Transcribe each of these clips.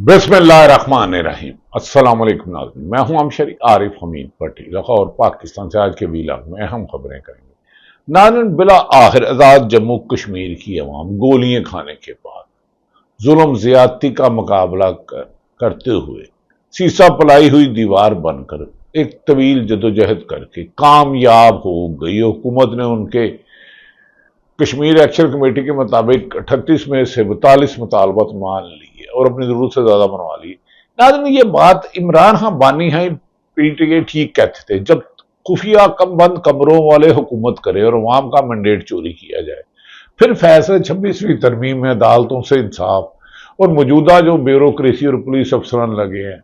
بسم اللہ الرحمن الرحیم۔ السلام علیکم ناظرین، میں ہوں امشری عارف حمید پٹی لاہور پاکستان سے۔ آج کے ویلاگ میں اہم خبریں کریں گے ناظرین۔ بلا آخر آزاد جموں کشمیر کی عوام گولیاں کھانے کے بعد ظلم زیادتی کا مقابلہ کرتے ہوئے سیسا پلائی ہوئی دیوار بن کر ایک طویل جدوجہد کر کے کامیاب ہو گئی۔ حکومت نے ان کے کشمیر ایکشن کمیٹی کے مطابق 38 میں سے 42 مطالبات مان لیے اور اپنی ضرورت سے زیادہ بنوا لیے۔ ناظرین، یہ بات عمران خان بانی ہیں پی ٹی اے ٹھیک کہتے تھے، جب خفیہ بند کمروں والے حکومت کرے اور عوام کا مینڈیٹ چوری کیا جائے، پھر فیصلے 26ویں ترمیم میں عدالتوں سے انصاف اور موجودہ جو بیوروکریسی اور پولیس افسران لگے ہیں،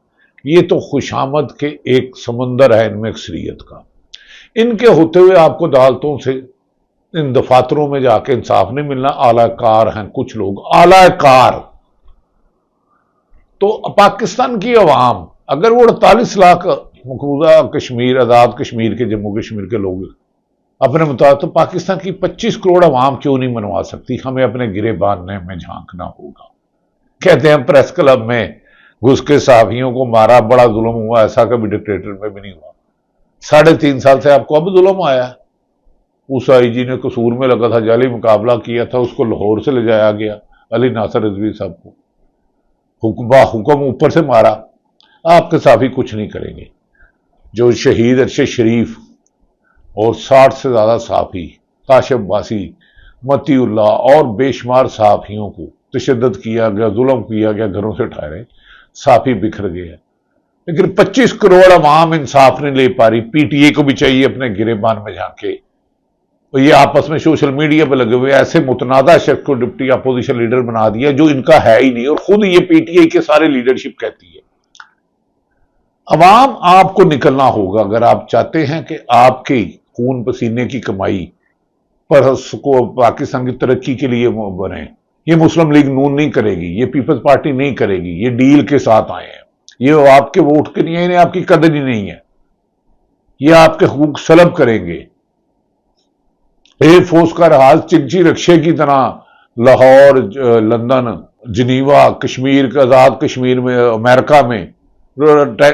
یہ تو خوشامد کے ایک سمندر ہے ان میں اکثریت کا۔ ان کے ہوتے ہوئے آپ کو عدالتوں سے ان دفاتروں میں جا کے انصاف نہیں ملنا۔ اعلی کار ہیں کچھ لوگ، اعلی کار۔ تو پاکستان کی عوام اگر وہ 48 لاکھ مقبوضہ کشمیر، آزاد کشمیر کے، جموں کشمیر کے لوگ اپنے مطابق، تو پاکستان کی 25 کروڑ عوام کیوں نہیں منوا سکتی؟ ہمیں اپنے گرے باندھنے میں جھانکنا ہوگا۔ کہتے ہیں پریس کلب میں گھس کے صحافیوں کو مارا، بڑا ظلم ہوا، ایسا کبھی ڈکٹیٹر میں بھی نہیں ہوا۔ 3.5 سال سے آپ کو اب ظلم آیا ہے۔ اس آئی جی نے قصور میں لگا تھا، جعلی مقابلہ کیا تھا، اس کو لاہور سے لے جایا گیا، علی ناصر رضوی صاحب کو حکم اوپر سے مارا۔ آپ کے صحافی کچھ نہیں کریں گے۔ جو شہید ارشد شریف اور 60 سے زیادہ صحافی، کاشف باسی، متی اللہ اور بے شمار صحافیوں کو تشدد کیا گیا، ظلم کیا گیا، گھروں سے ٹھہرے، صحافی بکھر گئے، لیکن 25 کروڑ عوام انصاف نہیں لے پا رہی۔ پی ٹی اے کو بھی چاہیے اپنے گریبان میں جھانکے۔ یہ آپس میں سوشل میڈیا پہ لگے ہوئے ایسے متنازع شخص کو ڈپٹی اپوزیشن لیڈر بنا دیا جو ان کا ہے ہی نہیں، اور خود یہ پی ٹی اے کے سارے لیڈرشپ کہتی ہے۔ عوام آپ کو نکلنا ہوگا اگر آپ چاہتے ہیں کہ آپ کی خون پسینے کی کمائی پر کو پاکستان کی ترقی کے لیے بنے۔ یہ مسلم لیگ نون نہیں کرے گی، یہ پیپلز پارٹی نہیں کرے گی، یہ ڈیل کے ساتھ آئے ہیں، یہ آپ کے ووٹ کے نہیں ہے، انہیں آپ کی قدر ہی نہیں ہے، یہ آپ کے حقوق سلب کریں گے۔ ایئر فورس کا رہاز چنچی رکشے کی طرح لاہور، لندن، جنیوا، کشمیر کا آزاد کشمیر میں، امریکہ میں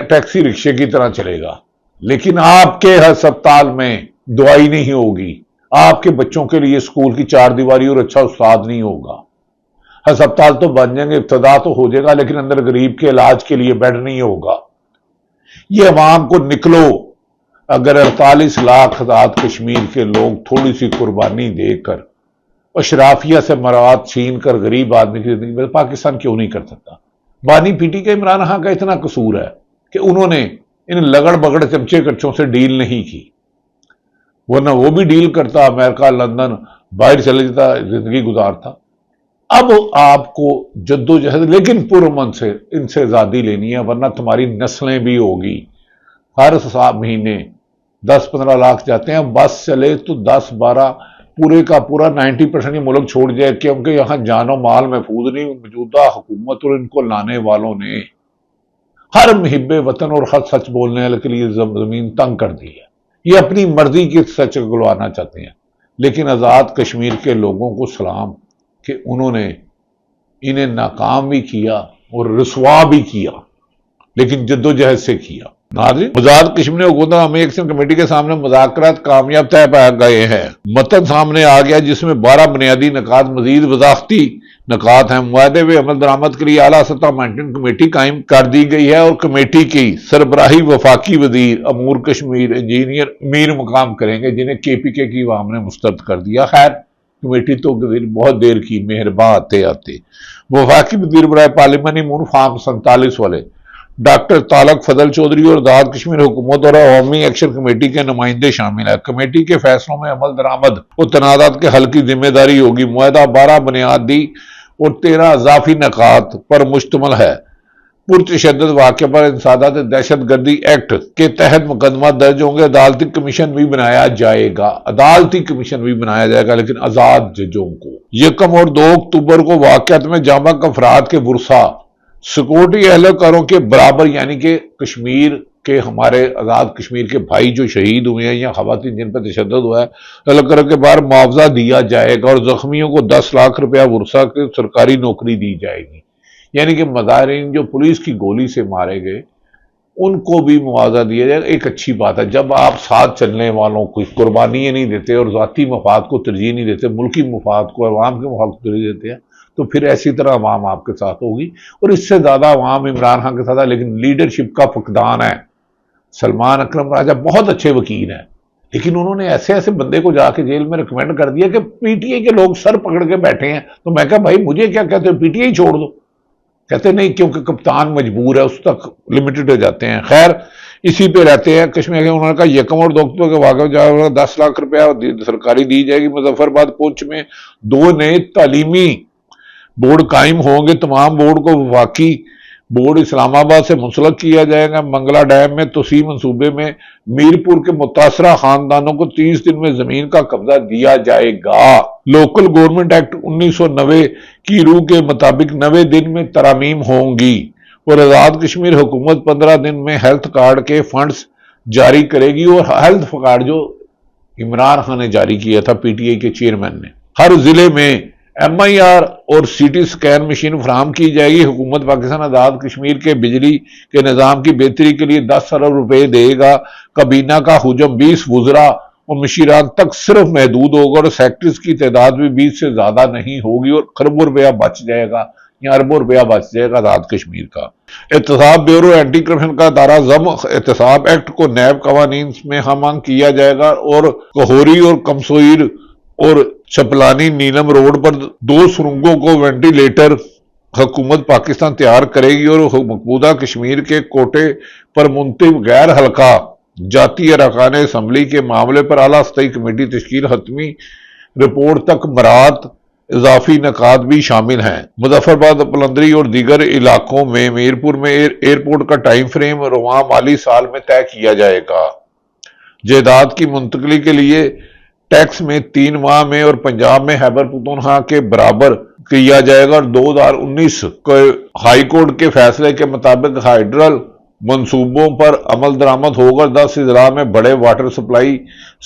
ٹیکسی رکشے کی طرح چلے گا، لیکن آپ کے ہسپتال میں دوائی نہیں ہوگی، آپ کے بچوں کے لیے اسکول کی 4 دیواری اور اچھا استاد نہیں ہوگا۔ ہسپتال تو بن جائیں گے، ابتدا تو ہو جائے گا، لیکن اندر غریب کے علاج کے لیے بیڈ نہیں ہوگا۔ یہ عوام کو نکلو، اگر 48 لاکھ آزاد کشمیر کے لوگ تھوڑی سی قربانی دے کر اشرافیہ سے مواد چھین کر غریب آدمی کی زندگی میں، پاکستان کیوں نہیں کر سکتا؟ بانی پی ٹی کے عمران خان کا اتنا قصور ہے کہ انہوں نے ان لگڑ بگڑ چمچے کچوں سے ڈیل نہیں کی، ورنہ وہ بھی ڈیل کرتا، امریکہ، لندن، باہر چلے جاتا، زندگی گزارتا۔ اب آپ کو جدوجہد لیکن پرامن سے ان سے آزادی لینی ہے، ورنہ تمہاری نسلیں بھی ہوگی۔ ہر مہینے 10-15 لاکھ جاتے ہیں، بس چلے تو 10-12 پورے کا پورا 90% یہ ملک چھوڑ جائے، کیونکہ یہاں جان و مال محفوظ نہیں۔ موجودہ حکومت اور ان کو لانے والوں نے ہر محب وطن اور ہر سچ بولنے والے کے لیے زمین تنگ کر دی ہے۔ یہ اپنی مرضی کی سچ گلوانا چاہتے ہیں، لیکن آزاد کشمیر کے لوگوں کو سلام کہ انہوں نے انہیں ناکام بھی کیا اور رسوا بھی کیا، لیکن جدوجہد سے کیا۔ ناظرین، آزاد کشمیر حکومت عوامی ایکشن کمیٹی کے سامنے مذاکرات کامیاب طے پا گئے ہیں۔ متن سامنے آ گیا جس میں 12 بنیادی نکات، مزید وضاحتی نکات ہیں۔ معاہدے میں عمل درآمد کے لیے اعلیٰ سطح مانیٹرنگ کمیٹی قائم کر دی گئی ہے اور کمیٹی کی سربراہی وفاقی وزیر امور کشمیر انجینئر امیر مقام کریں گے، جنہیں کے پی کے کی عوام نے مسترد کر دیا۔ خیر، کمیٹی تو بہت دیر کی، مہرباں آتے آتے۔ وفاقی وزیر برائے پارلیمانی امور فارم 47 والے ڈاکٹر طارق فضل چودھری اور آزاد کشمیر حکومت اور عوامی ایکشن کمیٹی کے نمائندے شامل ہیں۔ کمیٹی کے فیصلوں میں عمل درآمد اور تنازعات کے حل کی ذمہ داری ہوگی۔ معاہدہ 12 بنیادی اور 13 اضافی نکات پر مشتمل ہے۔ پرتشدد واقعہ پر انسداد دہشت گردی ایکٹ کے تحت مقدمہ درج ہوں گے۔ عدالتی کمیشن بھی بنایا جائے گا، لیکن آزاد ججوں کو۔ 1 اور 2 اکتوبر کو واقعات میں جاں بحق افراد کے ورثاء سیکورٹی اہلکاروں کے برابر، یعنی کہ کشمیر کے ہمارے آزاد کشمیر کے بھائی جو شہید ہوئے ہیں یا خواتین جن پر تشدد ہوا ہے، اہلکاروں کے باہر معاوضہ دیا جائے گا اور زخمیوں کو 10 لاکھ روپیہ ورثاء کی سرکاری نوکری دی جائے گی۔ یعنی کہ مظاہرین جو پولیس کی گولی سے مارے گئے ان کو بھی معاوضہ دیا جائے گا. ایک اچھی بات ہے. جب آپ ساتھ چلنے والوں کو قربانیاں نہیں دیتے اور ذاتی مفاد کو ترجیح نہیں دیتے، ملکی مفاد کو، عوام کے مفاد کو ترجیح دیتے ہیں، تو پھر ایسی طرح عوام آپ کے ساتھ ہوگی. اور اس سے زیادہ عوام عمران خان کے ساتھ ہے، لیکن لیڈرشپ کا فقدان ہے. سلمان اکرم راجہ بہت اچھے وکیل ہیں، لیکن انہوں نے ایسے ایسے بندے کو جا کے جیل میں ریکمینڈ کر دیا کہ پی ٹی آئی کے لوگ سر پکڑ کے بیٹھے ہیں. تو میں کہا بھائی مجھے کیا کہتے ہو، پی ٹی آئی چھوڑ دو. کہتے نہیں کیونکہ کپتان مجبور ہے، اس تک لمیٹڈ ہو جاتے ہیں. خیر اسی پہ رہتے ہیں. کشمیر کے انہوں نے کہا یکم اور دوکتوں کے واقع جائے 10 لاکھ روپیہ سرکاری دی جائے گی. مظفر آباد پونچھ میں 2 نئے تعلیمی بورڈ قائم ہوں گے. تمام بورڈ کو وفاقی بورڈ اسلام آباد سے منسلک کیا جائے گا. منگلا ڈیم میں توسیع منصوبے میں میرپور کے متاثرہ خاندانوں کو 30 دن میں زمین کا قبضہ دیا جائے گا. لوکل گورنمنٹ ایکٹ 1990 کی روح کے مطابق 90 دن میں ترامیم ہوں گی. اور آزاد کشمیر حکومت 15 دن میں ہیلتھ کارڈ کے فنڈز جاری کرے گی. اور ہیلتھ کارڈ جو عمران خان نے جاری کیا تھا پی ٹی آئی کے چیئرمین نے. ہر ضلع میں ایم آئی آر اور سی ٹی سکین مشین فراہم کی جائے گی. حکومت پاکستان آزاد کشمیر کے بجلی کے نظام کی بہتری کے لیے 10 ارب روپے دے گا. کابینہ کا حجم 20 وزراء اور مشیران تک صرف محدود ہوگا اور سیکٹریز کی تعداد بھی 20 سے زیادہ نہیں ہوگی. اور خربوں روپیہ بچ جائے گا یا اربوں روپیہ بچ جائے گا آزاد کشمیر کا. احتساب بیورو اینٹی کرپشن کا ادارہ ضم احتساب ایکٹ کو نیب قوانین میں ہم آہنگ کیا جائے گا. اور کہوری اور کمسوئر اور چپلانی نیلم روڈ پر 2 سرنگوں کو وینٹیلیٹر حکومت پاکستان تیار کرے گی. اور مقبوضہ کشمیر کے کوٹے پر منتخب غیر حلقہ جاتی ارکان اسمبلی کے معاملے پر اعلیٰ سطحی کمیٹی تشکیل. حتمی رپورٹ تک مراعات اضافی نکات بھی شامل ہیں. مظفر آباد، پلندری اور دیگر علاقوں میں میرپور میں ایئرپورٹ کا ٹائم فریم رواں مالی سال میں طے کیا جائے گا. جائیداد کی منتقلی کے لیے ٹیکس میں 3 ماہ میں اور پنجاب میں خیبر پختونخوا کے برابر کیا جائے گا. اور 2019 کے ہائی کورٹ کے فیصلے کے مطابق ہائیڈرل منصوبوں پر عمل درآمد ہوگا. 10 اضلاع میں بڑے واٹر سپلائی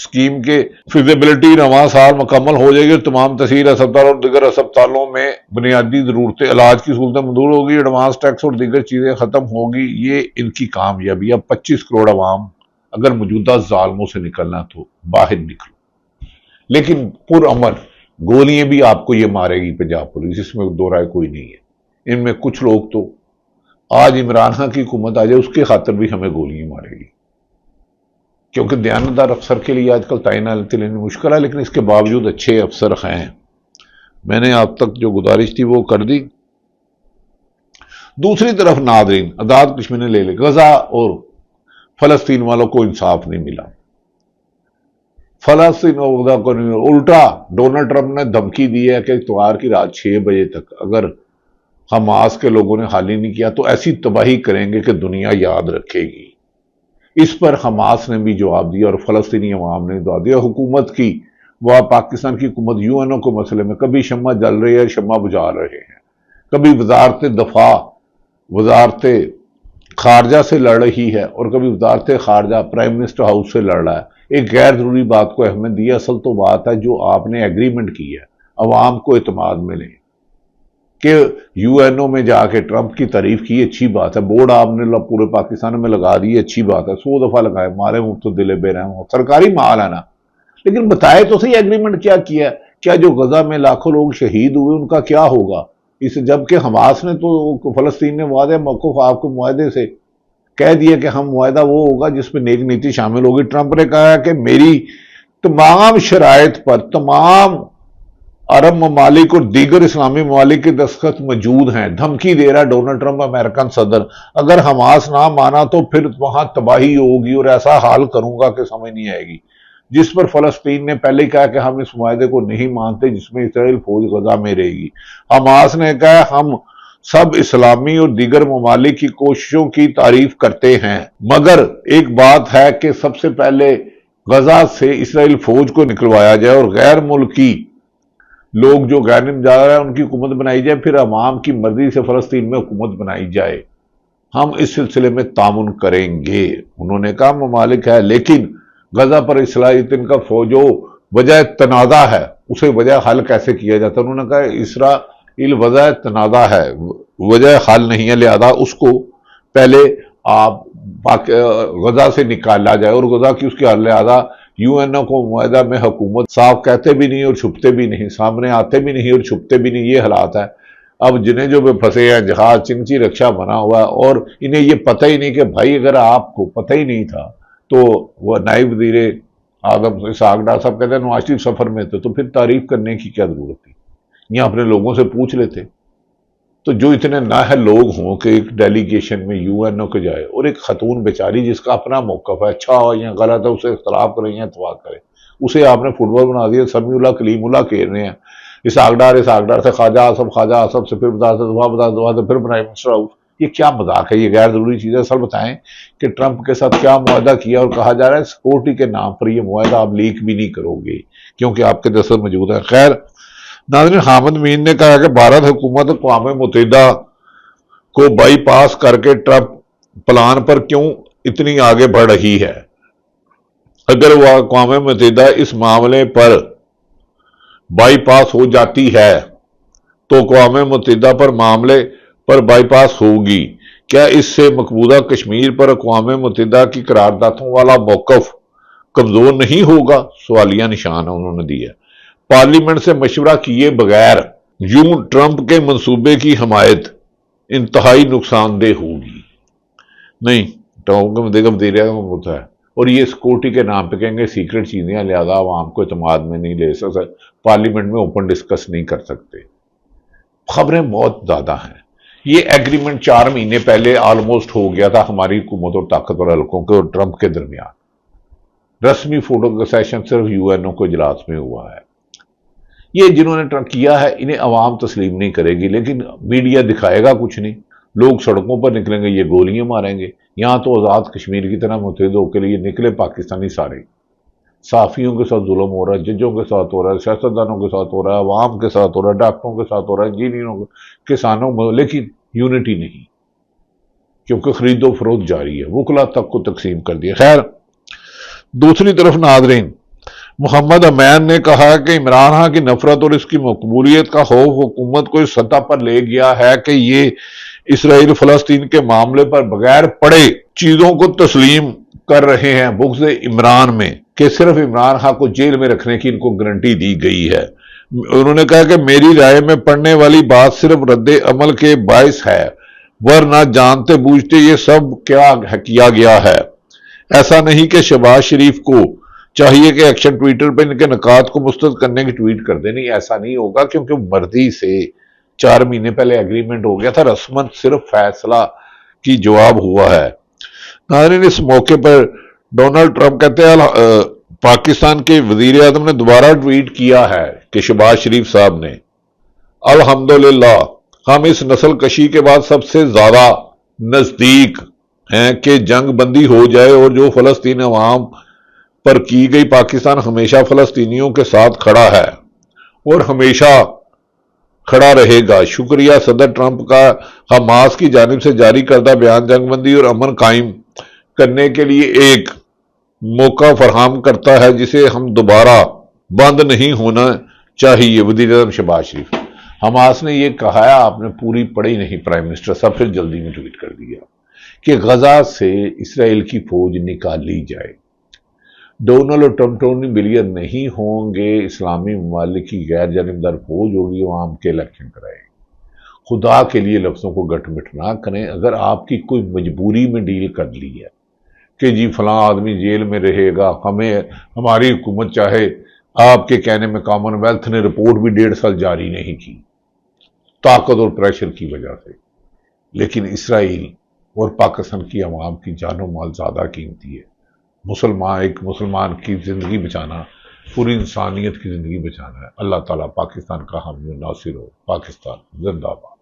سکیم کے فیزیبلٹی رواں سال مکمل ہو جائے گی. اور تمام تحصیل ہسپتال اور دیگر ہسپتالوں میں بنیادی ضرورتیں علاج کی سہولتیں منظور ہوگی. ایڈوانس ٹیکس اور دیگر چیزیں ختم ہوگی. یہ ان کی کامیابی. اب 25 کروڑ عوام اگر موجودہ ظالموں سے نکلنا تو باہر نکلو، لیکن پرامن. گولیاں بھی آپ کو یہ مارے گی پنجاب پولیس، اس میں دو رائے کوئی نہیں ہے. ان میں کچھ لوگ تو آج عمران خان کی حکومت آ جائے اس کے خاطر بھی ہمیں گولیاں مارے گی، کیونکہ دیانتدار افسر کے لیے آج کل تعیناتی لینی مشکل ہے. لیکن اس کے باوجود اچھے افسر ہیں. میں نے آپ تک جو گزارش تھی وہ کر دی. دوسری طرف ناظرین، آزاد کشمیر نے لے غزہ اور فلسطین والوں کو انصاف نہیں ملا. فلسطین کو الٹا ڈونلڈ ٹرمپ نے دھمکی دی ہے کہ اتوار کی رات 6 بجے تک اگر حماس کے لوگوں نے خالی نہیں کیا تو ایسی تباہی کریں گے کہ دنیا یاد رکھے گی. اس پر حماس نے بھی جواب دیا اور فلسطینی عوام نے جواب دیا. حکومت کی وہ پاکستان کی حکومت یو این او کے مسئلے میں کبھی شمع جل رہی ہے، شمع بجھا رہے ہیں. کبھی وزارت دفاع وزارت خارجہ سے لڑ رہی ہے اور کبھی وزارت خارجہ پرائم منسٹر ہاؤس سے لڑ رہا ہے. ایک غیر ضروری بات کو اہمیت دی. اصل تو بات ہے جو آپ نے ایگریمنٹ کی ہے، عوام کو اعتماد ملے کہ یو این او میں جا کے ٹرمپ کی تعریف کی، اچھی بات ہے. بورڈ آپ نے پورے پاکستان میں لگا دی، اچھی بات ہے. 100 دفعہ لگائے، مارے مفت دلے بے رحم ہو، سرکاری مال ہے نا. لیکن بتائے تو صحیح ایگریمنٹ کیا کیا ہے. کیا جو غزہ میں لاکھوں لوگ شہید ہوئے ان کا کیا ہوگا؟ جبکہ حماس نے تو فلسطین نے واضح موقف آپ کو معاہدے سے کہہ دیا کہ ہم معاہدہ وہ ہوگا جس میں نیک نیتی شامل ہوگی. ٹرمپ نے کہا کہ میری تمام شرائط پر تمام عرب ممالک اور دیگر اسلامی ممالک کے دستخط موجود ہیں. دھمکی دے رہا ڈونلڈ ٹرمپ امریکن صدر. اگر حماس نہ مانا تو پھر وہاں تباہی ہوگی اور ایسا حال کروں گا کہ سمجھ نہیں آئے گی. جس پر فلسطین نے پہلے کہا کہ ہم اس معاہدے کو نہیں مانتے جس میں اسرائیل فوج غزہ میں رہے گی. حماس نے کہا ہم سب اسلامی اور دیگر ممالک کی کوششوں کی تعریف کرتے ہیں، مگر ایک بات ہے کہ سب سے پہلے غزہ سے اسرائیل فوج کو نکلوایا جائے اور غیر ملکی لوگ جو غیر نمجا رہے ہیں ان کی حکومت بنائی جائے، پھر عوام کی مرضی سے فلسطین میں حکومت بنائی جائے. ہم اس سلسلے میں تعاون کریں گے. انہوں نے کہا ممالک ہے لیکن غزہ پر اسرائیل کا فوجوں وجہ تنازع ہے، اسے وجہ حل کیسے کیا جاتا ہے. انہوں نے کہا اسرائیل وجہ تنازع ہے، وجہ حل نہیں ہے، لہذا اس کو پہلے آپ غزہ سے نکالا جائے، اور غزہ کی اس کے لہذا یو این او کو معاہدہ میں حکومت صاف کہتے بھی نہیں اور چھپتے بھی نہیں، سامنے آتے بھی نہیں اور چھپتے بھی نہیں، یہ حالات ہے۔ اب جنہیں جو پھنسے ہیں جہاز چنچی رکشا بنا ہوا ہے، اور انہیں یہ پتہ ہی نہیں کہ بھائی اگر آپ کو پتہ ہی نہیں تھا تو وہ نائب وزیر اعظم اسحاق ڈار صاحب کہتے ہیں نواز شریف سفر میں تھے تو پھر تعریف کرنے کی کیا ضرورت تھی، یا اپنے لوگوں سے پوچھ لیتے۔ تو جو اتنے نااہل لوگ ہوں کہ ایک ڈیلیگیشن میں یو این او کے جائے، اور ایک خاتون بیچاری جس کا اپنا موقف ہے، اچھا ہو یا غلط ہے، اسے اختلاف کریں یا اتفاق کریں، اسے آپ نے فٹ بال بنا دیا، سمیع اللہ کلیم اللہ کھیل رہے ہیں، اسحاق ڈار سے خواجہ آصف سے پھر بتا سے پھر پرائم منسٹر ہاؤس، یہ کیا مذاق ہے، یہ غیر ضروری چیز ہے۔ سر بتائیں کہ ٹرمپ کے ساتھ کیا معاہدہ کیا، اور کہا جا رہا ہے سیکورٹی کے نام پر یہ معاہدہ آپ لیک بھی نہیں کرو گے کیونکہ آپ کے دستخط موجود ہے۔ خیر ناظرین، حامد مین نے کہا کہ بھارت حکومت اقوام متحدہ کو بائی پاس کر کے ٹرمپ پلان پر کیوں اتنی آگے بڑھ رہی ہے؟ اگر وہ اقوام متحدہ اس معاملے پر بائی پاس ہو جاتی ہے تو اقوام متحدہ پر معاملے پر بائی پاس ہوگی، کیا اس سے مقبوضہ کشمیر پر اقوام متحدہ کی قراردادوں والا موقف کمزور نہیں ہوگا؟ سوالیہ نشان انہوں نے دیا۔ پارلیمنٹ سے مشورہ کیے بغیر یوں ٹرمپ کے منصوبے کی حمایت انتہائی نقصان دہ ہوگی۔ نہیں، ٹرمپ کا وزیر اعظم ہوتا ہے اور یہ سیکورٹی کے نام پہ کہیں گے سیکرٹ چیزیں، لہذا عوام کو اعتماد میں نہیں لے سکتے، پارلیمنٹ میں اوپن ڈسکس نہیں کر سکتے۔ خبریں بہت زیادہ ہیں۔ یہ ایگریمنٹ 4 مہینے پہلے آلموسٹ ہو گیا تھا ہماری حکومت اور طاقتور حلقوں کے اور ٹرمپ کے درمیان۔ رسمی فوٹو کا سیشن صرف یو این او کو اجلاس میں ہوا ہے۔ یہ جنہوں نے ٹرمپ کیا ہے انہیں عوام تسلیم نہیں کرے گی، لیکن میڈیا دکھائے گا کچھ نہیں، لوگ سڑکوں پر نکلیں گے، یہ گولیاں ماریں گے۔ یہاں تو آزاد کشمیر کی طرح متحد ہو کے لیے نکلے پاکستانی سارے، صحافیوں کے ساتھ ظلم ہو رہا ہے، ججوں کے ساتھ ہو رہا ہے، سیاستدانوں کے ساتھ ہو رہا ہے، عوام کے ساتھ ہو رہا ہے، ڈاکٹروں کے ساتھ ہو رہا ہے، انجینئروں کسانوں میں، لیکن یونٹی نہیں، کیونکہ خرید و فروخت جاری ہے، وکلا تک کو تقسیم کر دیا۔ خیر دوسری طرف ناظرین، محمد امین نے کہا کہ عمران خان کی نفرت اور اس کی مقبولیت کا خوف حکومت کو اس سطح پر لے گیا ہے کہ یہ اسرائیل فلسطین کے معاملے پر بغیر پڑھے چیزوں کو تسلیم کر رہے ہیں، بغض عمران میں، کہ صرف عمران خان کو جیل میں رکھنے کی ان کو گارنٹی دی گئی ہے۔ انہوں نے کہا کہ میری رائے میں پڑھنے والی بات صرف رد عمل کے باعث ہے، ورنہ جانتے بوجھتے یہ سب کیا گیا ہے۔ ایسا نہیں کہ شہباز شریف کو چاہیے کہ ایکشن ٹویٹر پہ ان کے نکات کو مسترد کرنے کی ٹویٹ کر دیں، نہیں ایسا نہیں ہوگا، کیونکہ مرضی سے 4 مہینے پہلے ایگریمنٹ ہو گیا تھا، رسمن صرف فیصلہ کی جواب ہوا ہے۔ ناظرین اس موقع پر ڈونلڈ ٹرمپ کہتے ہیں پاکستان کے وزیر اعظم نے دوبارہ ٹویٹ کیا ہے کہ شہباز شریف صاحب نے الحمدللہ ہم اس نسل کشی کے بعد سب سے زیادہ نزدیک ہیں کہ جنگ بندی ہو جائے، اور جو فلسطین عوام پر کی گئی، پاکستان ہمیشہ فلسطینیوں کے ساتھ کھڑا ہے اور ہمیشہ کھڑا رہے گا۔ شکریہ صدر ٹرمپ کا حماس کی جانب سے جاری کردہ بیان جنگ بندی اور امن قائم کرنے کے لیے ایک موقع فراہم کرتا ہے جسے ہم دوبارہ بند نہیں ہونا چاہیے۔ وزیر اعظم شہباز شریف، حماس نے یہ کہا ہے، آپ نے پوری پڑھی نہیں پرائم منسٹر صاحب، پھر جلدی میں ٹویٹ کر دیا کہ غزہ سے اسرائیل کی فوج نکال لی جائے۔ ڈونلڈ اور ٹرمپ بلیئر نہیں ہوں گے، اسلامی ممالک کی غیر جانبدار فوج ہوگی، عوام کے الیکشن کرائے۔ خدا کے لیے لفظوں کو گٹ مٹ نہ کریں۔ اگر آپ کی کوئی مجبوری میں ڈیل کر لی ہے کہ جی فلاں آدمی جیل میں رہے گا، ہماری حکومت چاہے، آپ کے کہنے میں کامن ویلتھ نے رپورٹ بھی 1.5 سال جاری نہیں کی طاقت اور پریشر کی وجہ سے، لیکن اسرائیل اور پاکستان کی عوام کی جان و مال زیادہ قیمتی ہے۔ ایک مسلمان کی زندگی بچانا پوری انسانیت کی زندگی بچانا ہے۔ اللہ تعالیٰ پاکستان کا حامی و ناصر ہو۔ پاکستان زندہ باد۔